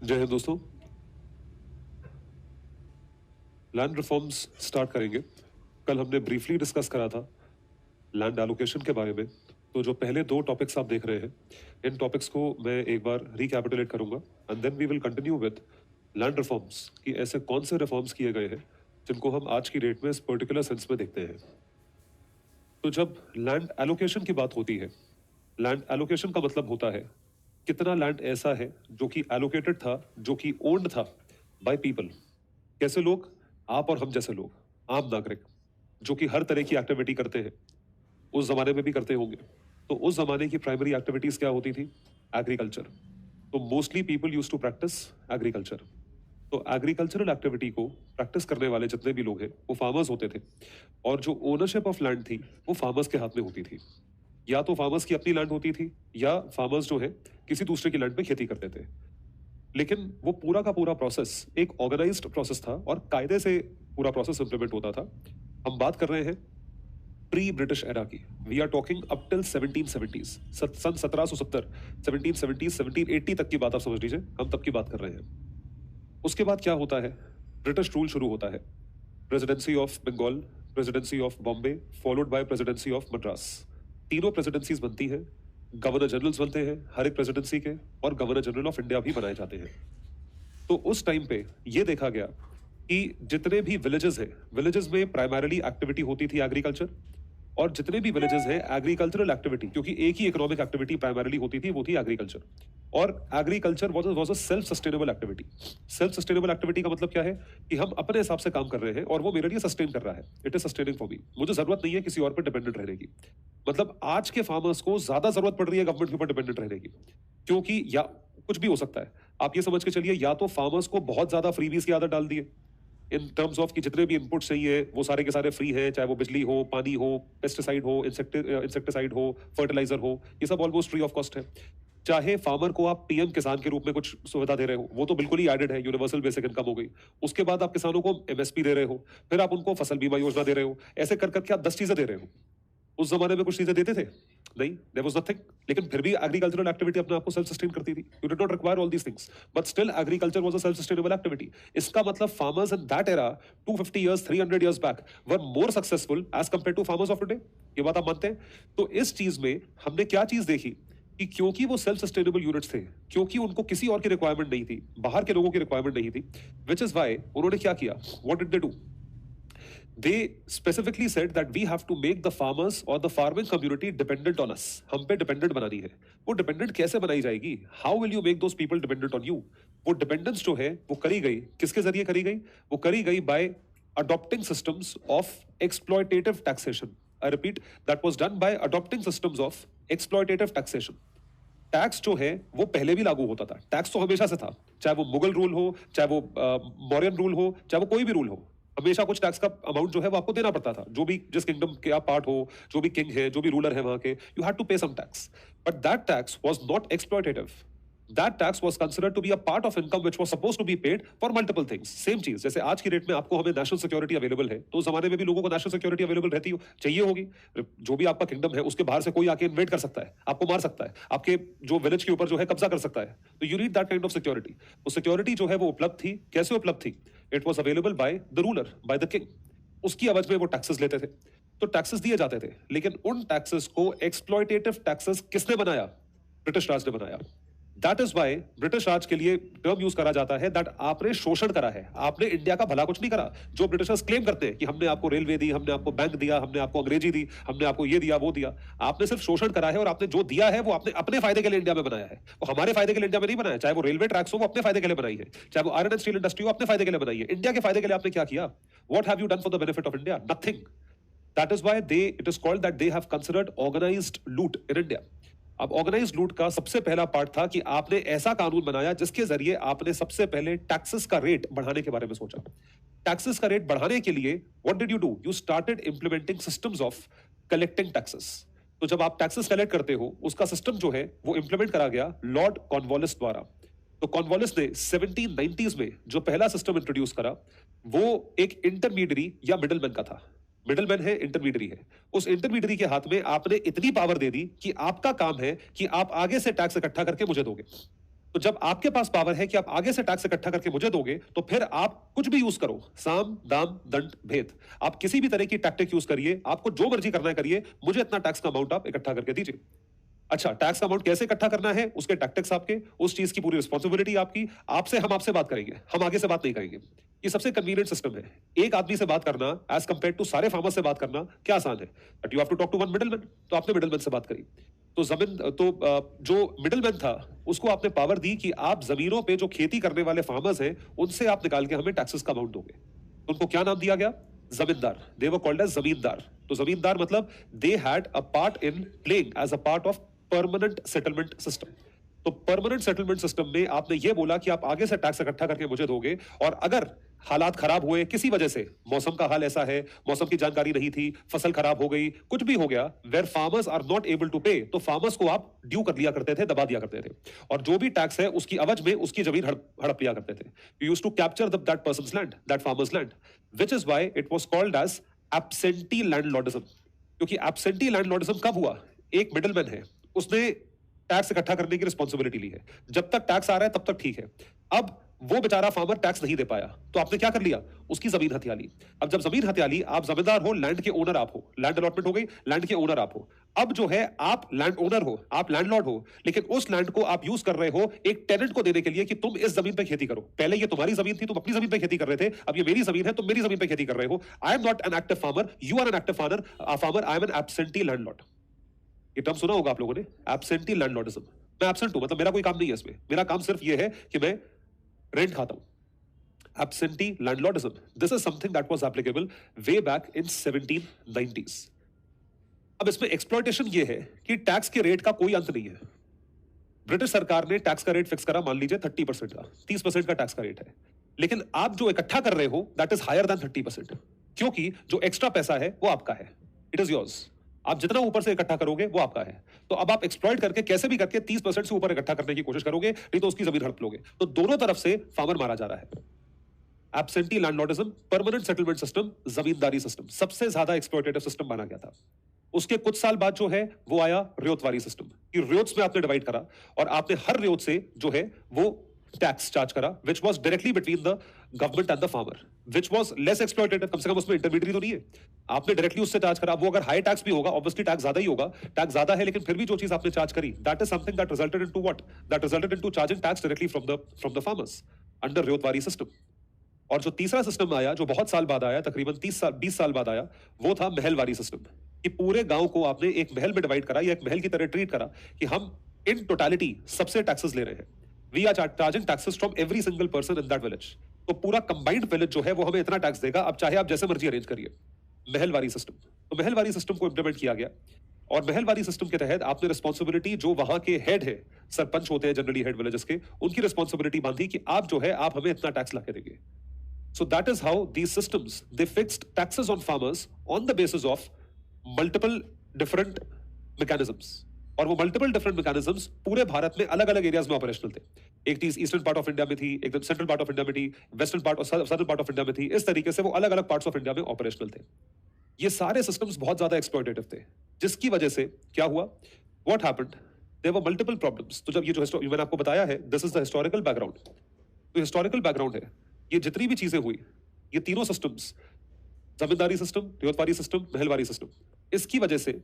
जय हिंद दोस्तों। Land reforms start करेंगे। कल हमने ब्रीफली डिस्कस करा था लैंड एलोकेशन के बारे में। तो जो पहले दो टॉपिक्स आप देख रहे हैं, इन टॉपिक्स को मैं एक बार रिकैपिटुलेट करूंगा and then we will continue with land reforms कि ऐसे कौन से रिफॉर्म्स किए गए हैं जिनको हम आज की डेट में इस पर्टिकुलर सेंस में देखते हैं। तो जब लैंड एलोकेशन की बात होती है, लैंड एलोकेशन का मतलब होता है कितना लैंड ऐसा है जो कि एलोकेटेड था, जो कि ओन्ड था बाय पीपल। कैसे लोग? आप और हम जैसे लोग, आम नागरिक, जो कि हर तरह की एक्टिविटी करते हैं, उस जमाने में भी करते होंगे। तो उस जमाने की प्राइमरी एक्टिविटीज क्या होती थी? एग्रीकल्चर। तो mostly people use to practice agriculture. तो एग्रीकल्चरल एक्टिविटी को प्रैक्टिस करने वाले जितने भी लोग हैं वो फार्मर्स होते थे, और जो ओनरशिप ऑफ लैंड थी वो फार्मर्स के हाथ में होती थी। या तो फार्मर्स की अपनी लैंड होती थी या फार्मर्स जो है किसी दूसरे की लैंड पे खेती करते थे। लेकिन वो पूरा का पूरा प्रोसेस एक ऑर्गेनाइज्ड प्रोसेस था और कायदे से पूरा प्रोसेस इंप्लीमेंट होता था। हम बात कर रहे हैं प्री ब्रिटिश एरा की। We are talking up till 1770s, सन 1770, 1770, 1780 तक की बात आप समझ लीजिए, हम तब की बात कर रहे हैं। उसके बाद क्या होता है? ब्रिटिश रूल शुरू होता है। Presidency of Bengal, presidency of Bombay, followed by presidency of Madras. तीनों प्रेसिडेंसीज बनती हैं। गवर्नर जनरल्स बनते हैं हर एक प्रेसिडेंसी के, और गवर्नर जनरल ऑफ इंडिया भी बनाए जाते हैं। तो उस टाइम पे ये देखा गया कि जितने भी विलेजेस हैं, विलेजेस में प्राइमरीली एक्टिविटी होती थी एग्रीकल्चर, और जितने भी विलेजेस हैं एग्रीकल्चरल एक्टिविटी, क्योंकि एक ही इकोनॉमिक एक्टिविटी प्राइमरीली होती थी, वो थी एग्रीकल्चर। और agriculture was a self sustainable activity. Self sustainable activity का मतलब क्या है? कि हम अपने हिसाब से काम कर रहे हैं और वो मेरे लिए सस्टेन कर रहा है। It is sustaining for me. मुझे जरूरत नहीं है किसी और पर डिपेंडेंट रहने की। मतलब आज के फार्मर्स को ज्यादा जरूरत पड़ रही है गवर्नमेंट के ऊपर डिपेंडेंट रहने की, क्योंकि या कुछ भी हो सकता है। आप ये समझ के चलिए, या तो फार्मर्स को बहुत ज्यादा फ्रीबीज की आदत डाल दी है इन टर्म्स ऑफ कि जितने भी इनपुट चाहिए वो सारे के सारे फ्री हैं, चाहे वो बिजली हो, पानी हो, पेस्टिसाइड हो, इंसेक्टिसाइड हो, फर्टिलाइजर हो, ये सब ऑलमोस्ट फ्री ऑफ कॉस्ट है। चाहे फार्मर को आप पीएम किसान के रूप में कुछ सुविधा दे रहे हो, वो तो बिल्कुल ही एडेड है, यूनिवर्सल बेसिक इनकम हो गई। उसके बाद आप किसानों को एमएसपी दे रहे हो, फिर आप उनको फसल बीमा योजना दे रहे हो, ऐसे कर करके आप 10 चीजें दे रहे हो। उस जमाने में कुछ चीजें देते थे? नहीं, देयर वाज नथिंग। लेकिन फिर भी एग्रीकल्चरल एक्टिविटी अपने आप को सेल्फ सस्टेन करती थी। You did not require all these things, but still agriculture was a self sustainable activity. इसका मतलब farmers in that era 250 years, 300 years back were more successful as compare to farmers of today. ये बात आप मानते हैं? तो इस चीज में हमने क्या चीज देखी कि क्योंकि वो सेल्फ सस्टेनेबल यूनिट्स थे, क्योंकि उनको किसी और की रिक्वायरमेंट नहीं थी, बाहर के लोगों की रिक्वायरमेंट नहीं थी, विच इज वाई उन्होंने क्या किया? What did they do? They specifically said that we have to make the farmers or the farming community dependent on us. हम पे dependent बनानी है। वो dependent कैसे बनाई जाएगी? How will you make those people dependent on you? वो dependence जो है वो करी गई किसके जरिए करी गई? वो करी गई by adopting systems of exploitative taxation. I repeat, that was done by adopting systems of exploitative taxation. Tax जो है वो पहले भी लागू होता था। टैक्स तो हमेशा से था, चाहे वो मुगल रूल हो, चाहे वो मौर्यन रूल हो, चाहे वो कोई भी रूल हो, हमेशा कुछ टैक्स का अमाउंट जो है वो आपको देना पड़ता था। जो भी जिस किंगडम के आप पार्ट हो, जो भी किंग है, जो भी रूलर है वहां के, you had to pay some tax. But that tax was not exploitative. That tax was considered to be a part of income which was supposed to be paid for multiple things. Same चीज, जैसे आज की date में आपको हमें national security available है, तो उस जमाने में भी लोगों को नेशनल सिक्योरिटी अवेलेबल रहती हो चाहिए होगी। जो भी आपका किंगडम है उसके बाहर से कोई आके इन्वेड कर सकता है, आपको मार सकता है, आपके जो विलेज के ऊपर जो है कब्जा कर सकता है। तो you need that kind of security. वो सिक्योरिटी जो है वो उपलब्ध थी। कैसे उपलब्ध थी? It was available by the ruler, by the king. उसकी एवज में वो टैक्सेस लेते थे। तो टैक्सेस दिए जाते थे, लेकिन उन टैक्सेस को एक्सप्लॉयटेटिव टैक्सेस किसने बनाया? ब्रिटिश राज ने बनाया। दैट इज वाई ब्रिटिश राज के लिए टर्म यूज करा जाता है दैट आपने शोषण करा है, आपने इंडिया का भला कुछ नहीं करा। जो ब्रिटिशर्स क्लेम करते हैं कि हमने आपको रेलवे दी, हमने आपको बैंक दिया, हमने आपको अंग्रेजी दी, हमने आपको ये दिया वो दिया, आपने सिर्फ शोषण करा है। और आपने जो दिया है वो आपने अपने फायदे के लिए इंडिया में बनाया है, वो हमारे फायदे के लिए इंडिया में नहीं बनाया। चाहे वो रेलवे ट्रैक्स हो, वो अपने फायदे के लिए बनाई है, चाहे वो आयरन एंड स्टील इंडस्ट्री हो, अपने फायदे के लिए बनाई है। इंडिया के फायदे के लिए आपने क्या किया? What have you done for the benefit of India? Nothing. That is why it is called that they have considered organized loot in India. अब ऑर्गेनाइज्ड लूट का सबसे पहला पार्ट था कि आपने ऐसा कानून बनाया जिसके जरिए आपने सबसे पहले टैक्सेस का रेट बढ़ाने के बारे में सोचा। टैक्सेस का रेट बढ़ाने के लिए what did you do? You started implementing systems of collecting taxes. तो जब आप टैक्सेस कलेक्ट करते हो, उसका सिस्टम जो है वो इंप्लीमेंट करा गया लॉर्ड कॉर्नवालिस द्वारा। तो कॉर्नवालिस ने 1790s में जो पहला सिस्टम इंट्रोड्यूस करा, वो एक इंटरमीडियरी या मिडलमैन का था। मिडलमैन है, इंटरमीडियरी है। उस इंटरमीडियरी के हाथ में आपने इतनी पावर दे दी कि आपका काम है कि आप आगे से टैक्स इकट्ठा करके मुझे दोगे। तो जब आपके पास पावर है कि आप आगे से टैक्स इकट्ठा करके मुझे दोगे, तो फिर आप कुछ भी यूज करो, साम दाम दंड भेद, आप किसी भी तरह की टैक्टिक यूज करिए, आपको जो मर्जी करना है करिए, मुझे इतना टैक्स का अमाउंट आप इकट्ठा करके दीजिए। अच्छा, टैक्स का अमाउंट कैसे इकट्ठा करना है, उसके टैक्टिक्स आपके, उस चीज की पूरी रिस्पॉन्सिबिलिटी आपकी, हम आपसे बात करेंगे, हम आगे से बात नहीं करेंगे। ये सबसे कन्वीनियंट सिस्टम है। एक आदमी से बात करना एज कंपेयर टू सारे फार्मर से बात करना क्या आसान है, but you have to talk to one middleman. तो आपने मिडलमैन से बात करी, तो जो मिडलमैन था उसको आपने पावर दी कि आप जमीनों पे जो खेती करने वाले फार्मर्स हैं उनसे आप निकाल के हमें टैक्सेस का अमाउंट दोगे। तो उनको क्या नाम दिया गया? जमींदार। दे वर कॉल्ड एज जमींदार। तो जमींदार मतलब they had a part in playing as a part of permanent settlement system. तो परमानेंट सेटलमेंट सिस्टम में आपने ये बोला कि आप आगे से टैक्स इकट्ठा करके मुझे दोगे, और अगर हालात खराब हुए किसी वजह से, मौसम का हाल ऐसा है, मौसम की जानकारी नहीं थी, फसल खराब हो गई, कुछ भी हो गया, where farmers are not able to pay, तो फार्मर्स को आप ड्यू कर लिया करते थे, दबा दिया करते थे, और जो भी टैक्स है उसकी अवज में उसकी जमीन हड़प लिया करते थे। You used to capture that person's land, that farmer's land, which is why it was called as absentee landlordism. क्योंकि एब्सेंटी लैंडलॉर्डिज्म कब हुआ? एक मिडलमैन है, उसने टैक्स इकट्ठा करने की रिस्पॉन्सिबिलिटी ली है, जब तक टैक्स आ रहा है तब तक ठीक है। अब वो बेचारा फार्मर टैक्स नहीं दे पाया, तो आपने क्या कर लिया? उसकी जमीन हथिया ली। अब जब जमीन हथिया ली, आप जमींदार हो, लैंड के ओनर आप हो, लैंड अलॉटमेंट हो गई, लैंड के ओनर आप हो। अब जो है आप लैंड ओनर हो, आप लैंडलॉर्ड हो, लेकिन उस लैंड को आप यूज कर रहे हो एक टेनेंट को देने के लिए कि तुम इस जमीन पे खेती करो। पहले ये तुम्हारी जमीन थी, तुम अपनी जमीन पे खेती कर रहे थे, अब ये मेरी जमीन है, तुम मेरी जमीन पे खेती कर रहे हो। I am not an active farmer, you are an active farmer, I am an absentee landlord. ये टर्म सुना होगा आप लोगों ने, एब्सेंटी लैंडलॉर्डिज्म। मैं एब्सेंट हूं, मतलब मेरा कोई काम नहीं है इसमें, मेरा काम सिर्फ ये है कि मैं रेंट खाता हूं। Absentee landlordism. This is something that was applicable way back in 1790s. अब इसमें एक्सप्लॉयटेशन ये है कि टैक्स के रेट का कोई अंत नहीं है। ब्रिटिश सरकार ने टैक्स का रेट फिक्स करा, मान लीजिए 30% का, 30% का टैक्स का रेट है, लेकिन आप जो इकट्ठा कर रहे हो दैट इज हायर देन 30%, क्योंकि जो एक्स्ट्रा पैसा है वो आपका है, इट इज योर्स। आप जितना ऊपर से इकट्ठा करोगे वो आपका है। तो अब आप एक्सप्लॉइट करके कैसे भी करके 30% से ऊपर इकट्ठा करने की कोशिश करोगे, नहीं तो उसकी जमीन हड़प लोगे। तो दोनों तरफ से फार्मर मारा जा रहा है। Absentee landlordism, permanent settlement system, zamindari system सबसे ज्यादा एक्सप्लॉयटेटिव सिस्टम माना गया था। उसके कुछ साल बाद जो है वो आया रियोतवारी सिस्टम, कि रियोत्स में आपने डिवाइड करा और आपने हर रियोत से जो है वो टैक्स चार्ज करा, which was directly between the government and the farmer, which was less exploitative। कम से कम उसमें इंटरमीडियरी तो नहीं है, आपने डायरेक्टली उससे चार्ज करा। वो अगर हाई टैक्स भी होगा, ऑब्वियसली टैक्स ज्यादा ही होगा, टैक्स ज्यादा है, लेकिन फिर भी जो चीज आपने चार्ज करी, that is something that resulted into what? That resulted into charging tax directly from the farmers under ryotwari system. और जो तीसरा सिस्टम आया, जो बहुत साल बाद आया, तकरीबन 20 साल बाद आया, वो था महलवारी सिस्टम, कि पूरे गांव को आपने एक महल में डिवाइड करा या एक महल की तरह ट्रीट करा कि हम इन टोटलिटी सबसे टैक्सेस ले रहे हैं, we are charging taxes from every single person in that village. तो पूरा कंबाइंड विलेज जो है वो हमें इतना टैक्स देगा, अब चाहे आप जैसे मर्जी अरेंज करिए। महलवारी सिस्टम, तो महलवारी सिस्टम को इंप्लीमेंट किया गया, और महलवारी सिस्टम के तहत आपने रिस्पॉन्सिबिलिटी, जो वहां के हेड है, सरपंच होते हैं जनरली हेड विलेजेस के, उनकी रिस्पॉन्सिबिलिटी बांधी कि आप जो है आप हमें इतना टैक्स लाके देंगे। So that is how these systems, they fixed taxes on farmers on the basis of multiple different mechanisms. और वो मल्टीपल डिफरेंट मैकेनिज्म्स पूरे भारत में अलग अलग एरियाज में ऑपरेशनल थे। एक चीज ईस्टर्न पार्ट ऑफ इंडिया में थी, एकदम सेंट्रल पार्ट ऑफ इंडिया में थी, वेस्टर्न पार्ट और सदर्न पार्ट ऑफ इंडिया में थी। इस तरीके से वो अलग अलग पार्ट्स ऑफ इंडिया में ऑपरेशनल थे। ये सारे सिस्टम्स बहुत ज्यादा एक्सप्लॉयटेटिव थे, जिसकी वजह से क्या हुआ, what happened, there were multiple problems. तो जब ये जो मैंने आपको बताया है, this is the historical background. तो हिस्टोरिकल बैकग्राउंड है, ये जितनी भी चीजें हुई, ये तीनों systems, zamindari system, ryotwari system, mahalwari system, इसकी वजह से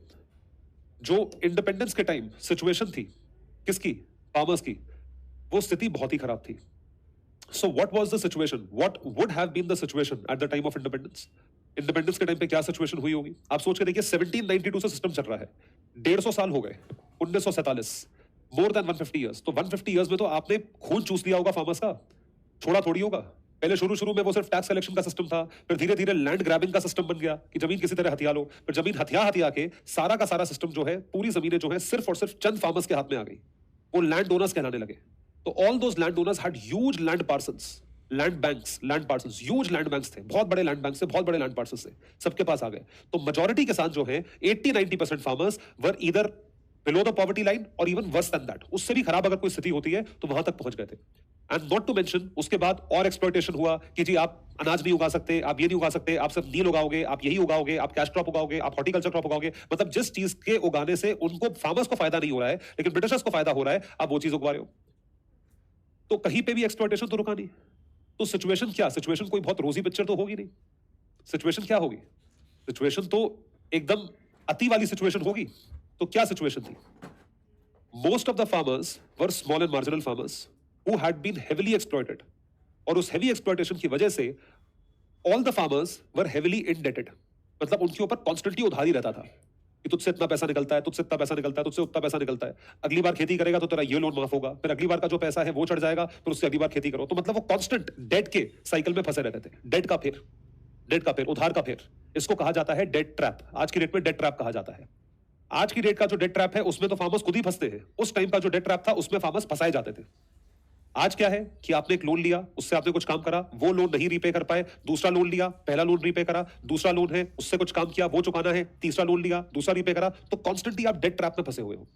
जो इंडिपेंडेंस के टाइम सिचुएशन थी, किसकी, फार्मर्स की, वो स्थिति बहुत ही खराब थी। So what was the situation, what would have been the situation at the time of independence? Independence के टाइम पे क्या सिचुएशन हुई होगी, आप सोच के देखिए। 1792 से सिस्टम चल रहा है, 150 साल हो गए, 1947, मोर देन 150 ईयर्स। तो 150 ईयर्स में तो आपने खून चूस लिया होगा फार्मर्स का, छोड़ा थोड़ी होगा। पहले शुरू में वो सिर्फ टैक्स कलेक्शन का सिस्टम था, फिर धीरे धीरे लैंड ग्रैबिंग का सिस्टम बन गया कि जमीन किसी तरह हथिया लो, फिर जमीन हथिया के सारा का सारा सिस्टम जो है, पूरी जमीनें जो है सिर्फ और सिर्फ चंद फार्मर्स के हाथ में आ गई, वो लैंड ओनर्स कहलाने लगे। तो all those land owners had huge land parcels, land banks, land parcels, huge land banks थे, बहुत बड़े लैंड बैंक से, बहुत बड़े लैंड पार्सल्स थे, सबके पास आ गए। तो मेजॉरिटी के साथ जो है 80-90% farmers were either below the poverty line और इवन वर्स देन दैट, उससे भी खराब अगर कोई स्थिति होती है तो वहां तक पहुंच गए थे। एंड नॉट टू मेंशन, उसके बाद और एक्सप्लॉयटेशन हुआ कि जी आप अनाज नहीं उगा सकते, आप ये नहीं उगा सकते, आप सिर्फ नील उगाओगे, आप यही उगाओगे, आप कैश क्रॉप उगाओगे, आप हॉर्टिकल्चर क्रॉप उगाओगे। मतलब जिस चीज के उगाने से उनको, फार्मर्स को फायदा नहीं हो रहा है लेकिन ब्रिटिशर्स को फायदा हो रहा है, आप वो चीज उगवा रहे हो। तो कहीं पे भी एक्सप्लॉयटेशन तो रुका नहीं। तो सिचुएशन क्या, सिचुएशन कोई बहुत रोजी पिक्चर तो होगी नहीं। सिचुएशन क्या होगी, सिचुएशन तो एकदम अति वाली सिचुएशन होगी। तो क्या सिचुएशन थी? Most of the farmers were small and marginal farmers who had been heavily exploited, और उस हेवी एक्सप्लॉयटेशन की वजह से all the farmers were heavily indebted, मतलब उनके ऊपर कॉन्स्टेंटली उधारी रहता था कि तुझसे इतना पैसा निकलता है, तुझसे इतना पैसा निकलता है, तुझसे उतना पैसा निकलता है, अगली बार खेती करेगा तो तेरा ये लोन माफ होगा, फिर अगली बार का जो पैसा है वो चढ़ जाएगा, फिर उससे अगली बार खेती करो। तो मतलब वो कांस्टेंट डेट के साइकिल में फंसे रहते थे। डेट का फेर, डेट का फेर, उधार का फेर, इसको कहा जाता है डेट ट्रैप। आज की डेट में डेट ट्रैप कहा जाता है। आज की डेट का जो डेट ट्रैप है उसमें तो फार्मर्स खुद ही फंसते हैं। उस टाइम का जो डेट ट्रैप था उसमें फार्मर्स फंसाए जाते थे। आज क्या है कि आपने एक लोन लिया, उससे आपने कुछ काम करा, वो लोन नहीं रीपे कर पाए, दूसरा लोन लिया, पहला लोन रीपे करा, दूसरा लोन है उससे कुछ काम किया, वो चुकाना है, तीसरा लोन लिया, दूसरा रीपे करा, तो कॉन्स्टेंटली आप डेट ट्रैप में फंसे हुए हो।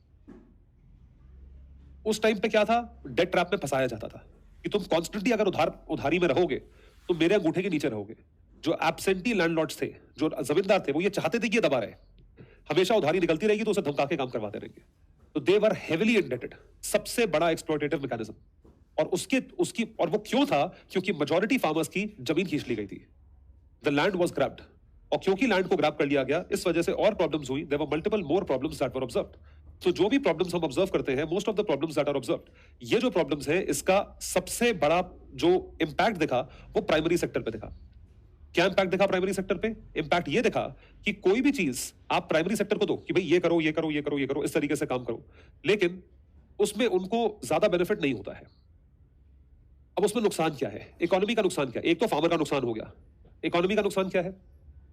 उस टाइम पे क्या था, डेट ट्रैप में फंसाया जाता था कि तुम कॉन्स्टेंटली अगर उधारी में रहोगे तो मेरे अंगूठे के नीचे रहोगे। जो एब्सेंटी लैंडलॉर्ड्स थे, जो जमींदार थे, वो ये चाहते थे कि ये दबा रहे, हमेशा उधारी निकलती रहेगी तो उसे धमका के काम करवाते रहेंगे। तो दे वर हेविली इंडेटेड, सबसे बड़ा एक्सप्लॉयटेटिव मैकेनिज्म। और वो क्यों था? क्योंकि मेजॉरिटी फार्मर्स की जमीन खींच ली गई थी। द लैंड वाज ग्रैब्ड, और क्योंकि लैंड को ग्रैब कर लिया गया, इस वजह से और प्रॉब्लम्स हुई। There were multiple more problems that were observed. तो जो भी प्रॉब्लम्स हम ऑब्जर्व करते हैं, most of the problems that are observed, ये जो प्रॉब्लम्स है, इसका सबसे बड़ा जो इंपैक्ट दिखा वो प्राइमरी सेक्टर पे दिखा। क्या इंपैक्ट दिखा प्राइमरी सेक्टर पे? इंपैक्ट ये दिखा कि कोई भी चीज आप प्राइमरी सेक्टर को दो कि भाई ये करो, ये करो, ये करो, ये करो, इस तरीके से काम करो, लेकिन उसमें उनको ज्यादा बेनिफिट नहीं होता है। अब उसमें नुकसान क्या है? इकोनॉमी का नुकसान क्या है? एक तो फार्मर का नुकसान हो गया। इकोनॉमी का नुकसान क्या है?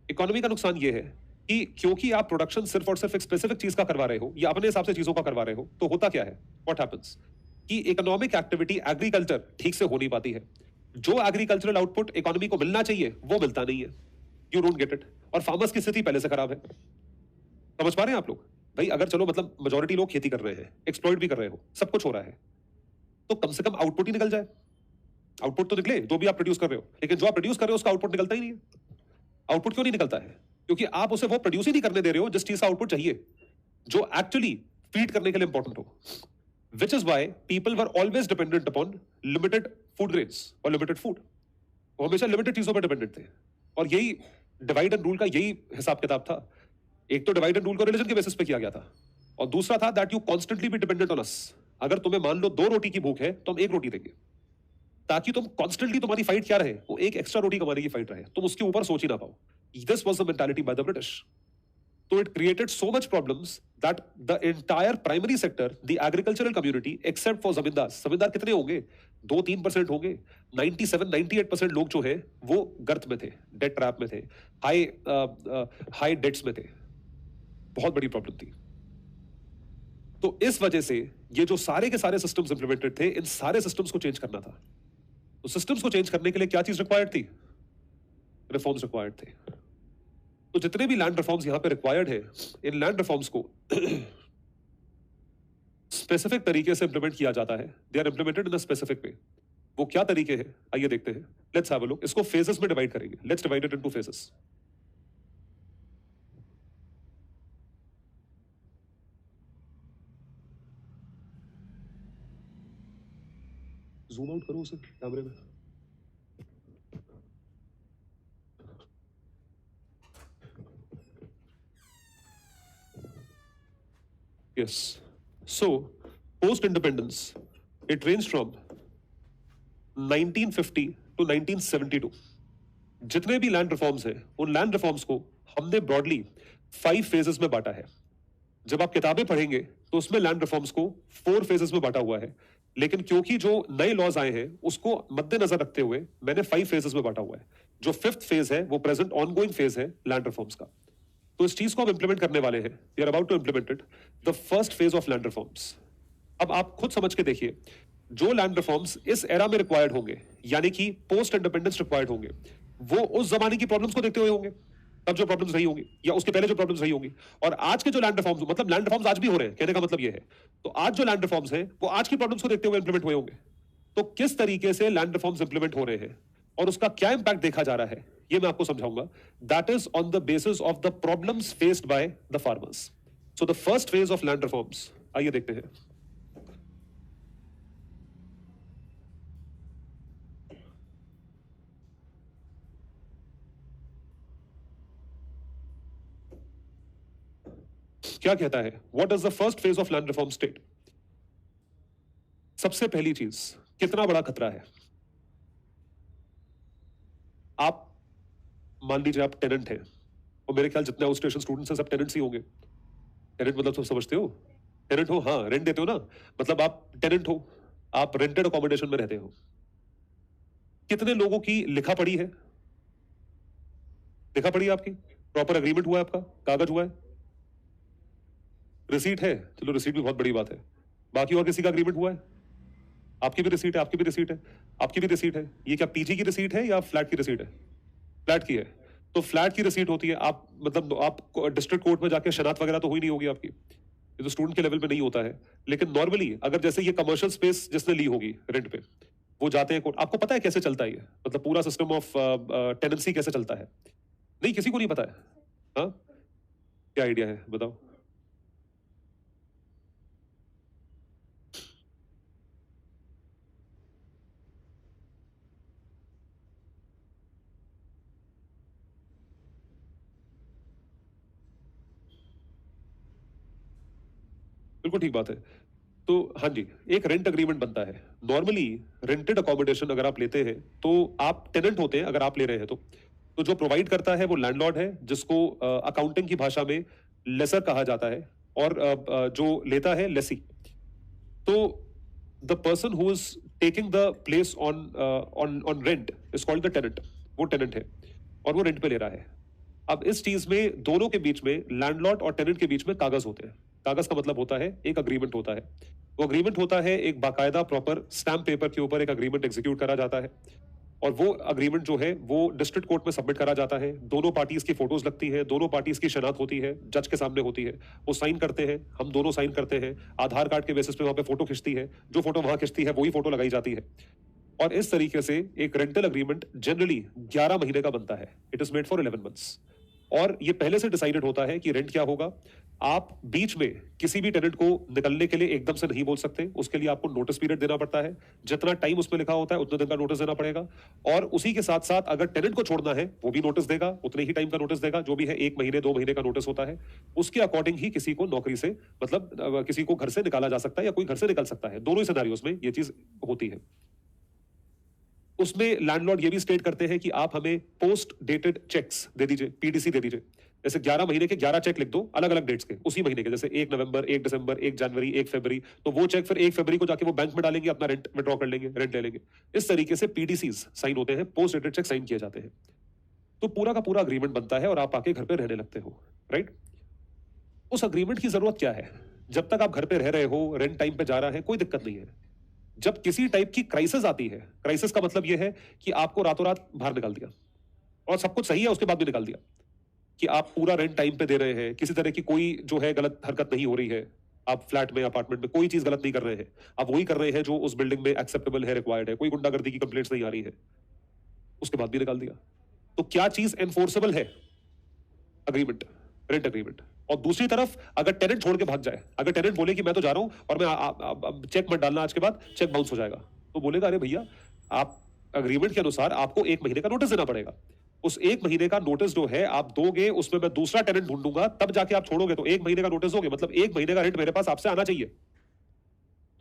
इकोनॉमी का नुकसान ये है कि क्योंकि आप प्रोडक्शन सिर्फ और सिर्फ एक स्पेसिफिक चीज का करवा रहे हो या अपने हिसाब से चीजों का करवा रहे हो, तो होता क्या है, व्हाट हैपेंस, कि इकोनॉमिक एक्टिविटी, एग्रीकल्चर ठीक से हो नहीं पाती है। जो एग्रीकल्चरल आउटपुट इकोनॉमी को मिलना चाहिए वो मिलता नहीं है। You don't get it. और फार्मर्स की स्थिति पहले से खराब है। समझ पा रहे हैं आप लोग? भाई अगर चलो मतलब मेजोरिटी लोग खेती कर रहे हैं, एक्सप्लॉइट भी कर रहे हो, सब कुछ हो रहा है, तो कम से कम आउटपुट ही निकल जाए। आउटपुट तो निकले जो भी आप प्रोड्यूस कर रहे हो, लेकिन जो आप प्रोड्यूस कर रहे हो उसका आउटपुट निकलता ही नहीं है। आउटपुट क्यों नहीं निकलता है? क्योंकि आप उसे वो प्रोड्यूस ही नहीं करने दे रहे हो जिस चीज का आउटपुट चाहिए, जो एक्चुअली फीड करने के लिए इंपॉर्टेंट हो। विच is why people were always dependent upon limited food grains और लिमिटेड फूड। वो हमेशा लिमिटेड चीजों पर डिपेंडेंट थे। और यही डिवाइड एंड रूल का यही हिसाब किताब था। एक तो डिवाइड एंड रूल को रिलीजन के बेसिस पे किया गया था, और दूसरा था that you constantly be dependent on us. अगर तुम्हें मान लो 2 रोटी की भूख है तो हम 1 रोटी देंगे, ताकि तुम कॉन्स्टेंटली, तुम्हारी फाइट क्या रहे, वो एक एक्स्ट्रा रोटी कमाने की फाइट रहे, तुम उसके ऊपर सोच ही ना पाओ। This was the mentality by the British. So it created so much problems that the entire primary sector, the agricultural community, except for zamindars, zamindar कितने होंगे? 2-3% होंगे। 97-98% लोग जो है वो गर्त में थे, डेट ट्रैप में थे, हाई डेट्स में थे। बहुत बड़ी प्रॉब्लम थी। तो इस वजह से ये जो सारे के सारे सिस्टम्स इंप्लीमेंटेड थे, इन सारे सिस्टम्स को चेंज करना था। तो सिस्टम्स को चेंज करने के लिए क्या चीज रिक्वायर्ड थी? रिफॉर्म्स रिक्वायर्ड थे। तो जितने भी लैंड रिफॉर्म्स यहां पे रिक्वायर्ड है, इन लैंड रिफॉर्म्स को स्पेसिफिक तरीके से इंप्लीमेंट किया जाता है। They are implemented in a specific way. वो क्या तरीके हैं, आइए देखते हैं। Let's have a look. इसको फेजेस में डिवाइड करेंगे। Let's divide it into phases. Zoom out करो उसे कैमरे में। Yes. So, post-independence, it ranged from 1950 to 1972. जितने भी लैंड रिफॉर्म्स हैं, उन लैंड रिफॉर्म्स को हमने ब्रॉडली 5 फेजेस में बांटा है। जब आप किताबें पढ़ेंगे तो उसमें लैंड रिफॉर्म्स को 4 फेजेस में बांटा हुआ है, लेकिन क्योंकि जो नए लॉज आए हैं उसको मद्देनजर रखते हुए मैंने 5 फेजेस में बांटा हुआ है। जो 5th फेज है वो प्रेजेंट ऑनगोइंग फेज है लैंड रिफॉर्म्स का। तो इस चीज को हम इंप्लीमेंट करने वाले हैं। We are about to implement it, the first phase of land reforms. अब आप खुद समझ के देखिए, जो लैंड रिफॉर्म्स इस एरा में रिक्वायर्ड होंगे, यानी कि पोस्ट इंडिपेंडेंस रिक्वायर्ड होंगे, वो उस जमाने की प्रॉब्लम्स को देखते हुए होंगे, तब जो प्रॉब्लम्स रही होंगी या उसके पहले जो प्रॉब्लम्स रही होंगी। और आज के जो लैंड रिफॉर्म्स, मतलब लैंड रिफॉर्म्स आज भी हो रहे हैं, कहने का मतलब ये है, तो आज जो लैंड रिफॉर्म्स हैं वो आज की प्रॉब्लम्स को देखते हुए इंप्लीमेंट हुए होंगे। तो किस तरीके से लैंड रिफॉर्म्स इंप्लीमेंट हो रहे हैं और उसका क्या इंपैक्ट देखा जा रहा है, ये मैं आपको समझाऊंगा। That is on the basis of the problems faced by the farmers. So the first phase of land reforms, आइए देखते हैं। क्या कहता है? What is the first phase of land reform state? सबसे पहली चीज, कितना बड़ा खतरा है? आप मान लीजिए आप टेनेंट हैं, और मेरे ख्याल जितने आउट स्टेशन स्टूडेंट्स हैं सब टेनेंट्स ही होंगे। टेनेंट मतलब सब समझते हो? टेनेंट हो, हाँ, रेंट देते हो ना, मतलब आप टेनेंट हो, आप रेंटेड अकोमोडेशन में रहते हो। कितने लोगों की लिखा पड़ी है? लिखा पड़ी है आपकी? प्रॉपर एग्रीमेंट हुआ है आपका? कागज हुआ है? रिसीट है? चलो रिसीट भी बहुत बड़ी बात है। बाकी और किसी का एग्रीमेंट हुआ है? आपकी भी रिसीट है, आपकी भी रिसीट है, आपकी भी रिसीट है। ये क्या पीजी की रिसीट है या फ्लैट की रिसीट है? फ्लैट की है। तो फ्लैट की रिसीट होती है, आप मतलब आप डिस्ट्रिक्ट कोर्ट में जाके शनाख्त वगैरह तो हुई नहीं होगी आपकी, ये तो स्टूडेंट के लेवल पे नहीं होता है। लेकिन नॉर्मली अगर जैसे ये कमर्शियल स्पेस जिसने ली होगी रेंट पे, वो जाते हैं कोर्ट। आपको पता है कैसे चलता है ये, मतलब पूरा सिस्टम ऑफ टेनेंसी कैसे चलता है? नहीं, किसी को नहीं पता है। हाँ, क्या आइडिया है बताओ? बिल्कुल ठीक बात है। तो हाँ जी, एक रेंट अग्रीमेंट बनता है। नॉर्मली रेंटेड अकोमोडेशन अगर आप लेते हैं तो आप टेनेंट होते हैं, अगर आप ले रहे हैं तो जो प्रोवाइड करता है वो लैंडलॉर्ड है, जिसको अकाउंटिंग की भाषा में लेसर कहा जाता है, और जो लेता है लेसी। तो the person who is taking the place on on rent is called the tenant. वो टेनेंट है और वो रेंट पे ले रहा है। अब इस चीज में दोनों के बीच में, लैंडलॉर्ड और टेनेंट के बीच में कागज होते हैं। कागज का मतलब होता है एक अग्रीमेंट होता है। वो अग्रीमेंट होता है एक बाकायदा प्रॉपर स्टैम्प पेपर के ऊपर एक अग्रीमेंट एग्जीक्यूट करा जाता है, और वो अग्रीमेंट जो है वो डिस्ट्रिक्ट कोर्ट में सबमिट करा जाता है। दोनों पार्टीज की फोटोज लगती है, दोनों पार्टीज की शनाख्त होती है, जज के सामने होती है। वो साइन करते हैं, हम दोनों साइन करते हैं। आधार कार्ड के बेसिस पे वहां पे फोटो खिंचती है, जो फोटो वहां खिंचती है वही फोटो लगाई जाती है। और इस तरीके से एक रेंटल अग्रीमेंट जनरली 11 महीने का बनता है। It is made for 11 months. और ये पहले से डिसाइडेड होता है कि रेंट क्या होगा। आप बीच में किसी भी टेनेंट को निकलने के लिए एकदम से नहीं बोल सकते, उसके लिए आपको नोटिस पीरियड देना पड़ता है। जितना टाइम उसमें लिखा होता है उतने दिन का नोटिस देना पड़ेगा। और उसी के साथ साथ अगर टेनेंट को छोड़ना है वो भी नोटिस देगा, उतने ही टाइम का नोटिस देगा, जो भी है 1 महीने 2 महीने का नोटिस होता है। उसके अकॉर्डिंग ही किसी को नौकरी से, मतलब किसी को घर से निकाला जा सकता है या कोई घर से निकल सकता है। दोनों ही सिनेरियोज में ये चीज होती है। उसमें लैंडलॉर्ड ये भी स्टेट करते हैं कि आप हमें पोस्ट डेटेड चेक्स दे दीजिए, पीडीसी दे दीजिए। जैसे 11 महीने के 11 चेक लिख दो अलग अलग डेट्स के उसी महीने के, जैसे 1 नवंबर, 1 दिसंबर, 1 जनवरी, 1 फरवरी। तो वो चेक फिर 1 फरवरी को जाके वो बैंक में डालेंगे, अपना रेंट विड्रॉ कर लेंगे, रेंट ले लेंगे। इस तरीके से पीडीसीज साइन होते हैं, पोस्ट डेटेड चेक साइन किए जाते हैं। तो पूरा का पूरा अग्रीमेंट बनता है और आप आके घर पे रहने लगते हो, राइट? उस अग्रीमेंट की जरूरत क्या है? जब तक आप घर पे रह रहे हो, रेंट टाइम पे जा रहा है, कोई दिक्कत नहीं है। जब किसी टाइप की क्राइसिस आती है, क्राइसिस का मतलब यह है कि आपको रातों रात बाहर निकाल दिया और सब कुछ सही है, उसके बाद भी निकाल दिया, कि आप पूरा रेंट टाइम पे दे रहे हैं, किसी तरह की कोई जो है गलत हरकत नहीं हो रही है, आप फ्लैट में अपार्टमेंट में कोई चीज गलत नहीं कर रहे हैं, आप वही कर रहे हैं जो उस बिल्डिंग में एक्सेप्टेबल है, रिक्वायर्ड है, कोई गुंडागर्दी की कंप्लेंट्स नहीं आ रही है, उसके बाद भी निकाल दिया। तो क्या चीज एनफोर्सेबल है? Agreement, rent agreement. और दूसरी तरफ अगर टेनेंट छोड़ के भाग जाए, अगर टेनेंट बोले कि मैं तो जा रहा हूं और मैं चेक मत डालना, आज के बाद चेक बाउंस हो जाएगा, तो बोलेगा अरे भैया, आप अग्रीमेंट के अनुसार आपको 1 महीने का नोटिस देना पड़ेगा। उस 1 महीने का नोटिस जो है आप दोगे, उसमें मैं दूसरा टेनेंट ढूंढूंगा, तब जाके आप छोड़ोगे। तो 1 महीने का नोटिस दोगे मतलब 1 महीने का रेंट मेरे पास आपसे आना चाहिए।